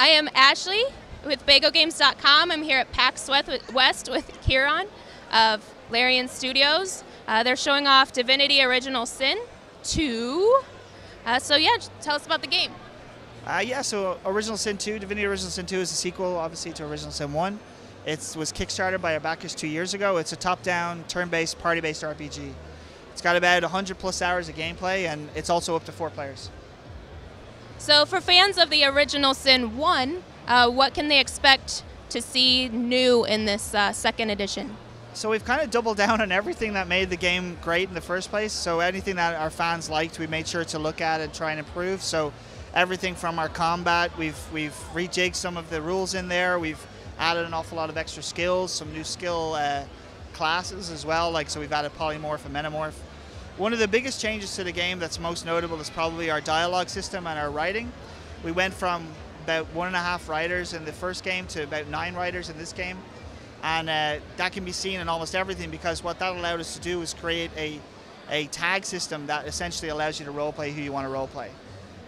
I am Ashley with BagoGames.com. I'm here at PAX West with Kieron of Larian Studios. They're showing off Divinity Original Sin 2. So yeah, tell us about the game. So Original Sin 2, Divinity Original Sin 2 is a sequel, obviously, to Original Sin 1. It was kickstarted by our backers 2 years ago. It's a top-down, turn-based, party-based RPG. It's got about 100 plus hours of gameplay, and it's also up to 4 players. So for fans of the Original Sin 1, what can they expect to see new in this second edition? So we've kind of doubled down on everything that made the game great in the first place. So anything that our fans liked, we made sure to look at and try and improve. So everything from our combat, we've rejigged some of the rules in there. We've added an awful lot of extra skills, some new skill classes as well. So we've added polymorph and metamorph. One of the biggest changes to the game that's most notable is probably our dialogue system and our writing. We went from about 1.5 writers in the first game to about 9 writers in this game. And that can be seen in almost everything, because what that allowed us to do is create a tag system that essentially allows you to roleplay who you want to roleplay.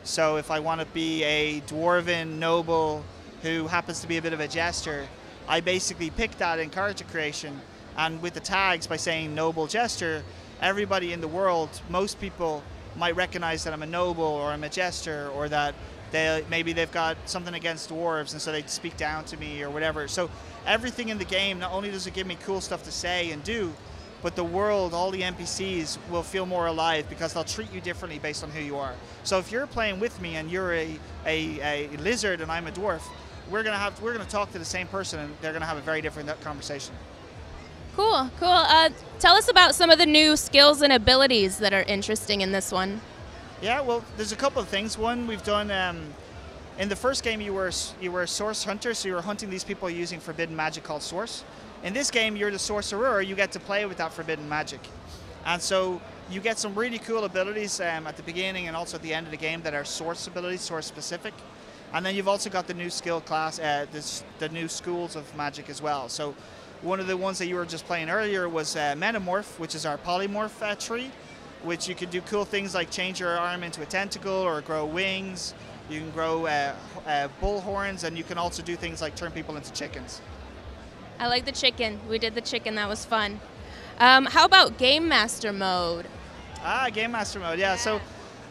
So if I want to be a dwarven noble who happens to be a bit of a jester, I basically pick that in character creation, and with the tags, by saying noble jester, everybody in the world, most people might recognize that I'm a noble or I'm a jester, or that maybe they've got something against dwarves and so they speak down to me or whatever. So everything in the game, not only does it give me cool stuff to say and do, but the world, all the NPCs will feel more alive because they'll treat you differently based on who you are. So if you're playing with me and you're a lizard and I'm a dwarf, we're gonna talk to the same person, and they're gonna have a very different conversation. Cool, cool. Tell us about some of the new skills and abilities that are interesting in this one. Yeah, well, there's a couple of things. One, we've done, in the first game you were a source hunter, so you were hunting these people using forbidden magic called source. In this game, you're the sorcerer, you get to play with that forbidden magic. And so you get some really cool abilities at the beginning and also at the end of the game that are source abilities, source specific. And then you've also got the new skill class, the new schools of magic as well. So one of the ones that you were just playing earlier was metamorph, which is our polymorph tree, which you can do cool things like change your arm into a tentacle or grow wings. You can grow bull horns, and you can also do things like turn people into chickens. I like the chicken. We did the chicken. That was fun. How about Game Master mode? Game Master mode, yeah. So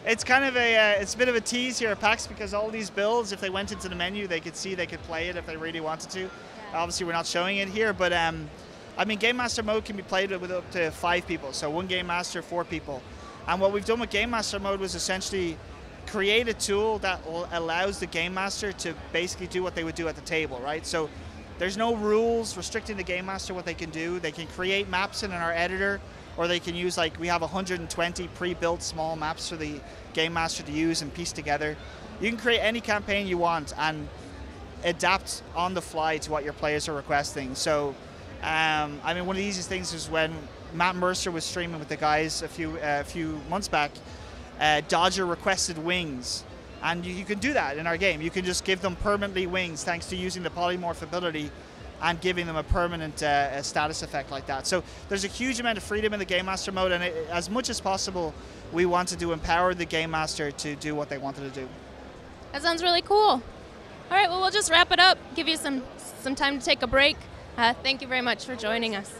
it's kind of it's a bit of a tease here at PAX, because all these builds, if they went into the menu, they could play it if they really wanted to. Yeah. Obviously, we're not showing it here, but I mean, Game Master mode can be played with up to 5 people. So 1 Game Master, 4 people. And what we've done with Game Master mode was essentially create a tool that allows the Game Master to basically do what they would do at the table, right? So there's no rules restricting the Game Master what they can do. They can create maps in our editor, or they can use, we have 120 pre-built small maps for the Game Master to use and piece together. You can create any campaign you want and adapt on the fly to what your players are requesting. So I mean, one of the easiest things is when Matt Mercer was streaming with the guys a few months back. Dodger requested wings, and you can do that in our game. You can just give them permanently wings thanks to using the polymorph ability and giving them a permanent status effect like that. So there's a huge amount of freedom in the Game Master mode, and as much as possible, we wanted to empower the Game Master to do what they wanted to do. That sounds really cool. All right, well, we'll just wrap it up, give you some time to take a break. Thank you very much for joining us.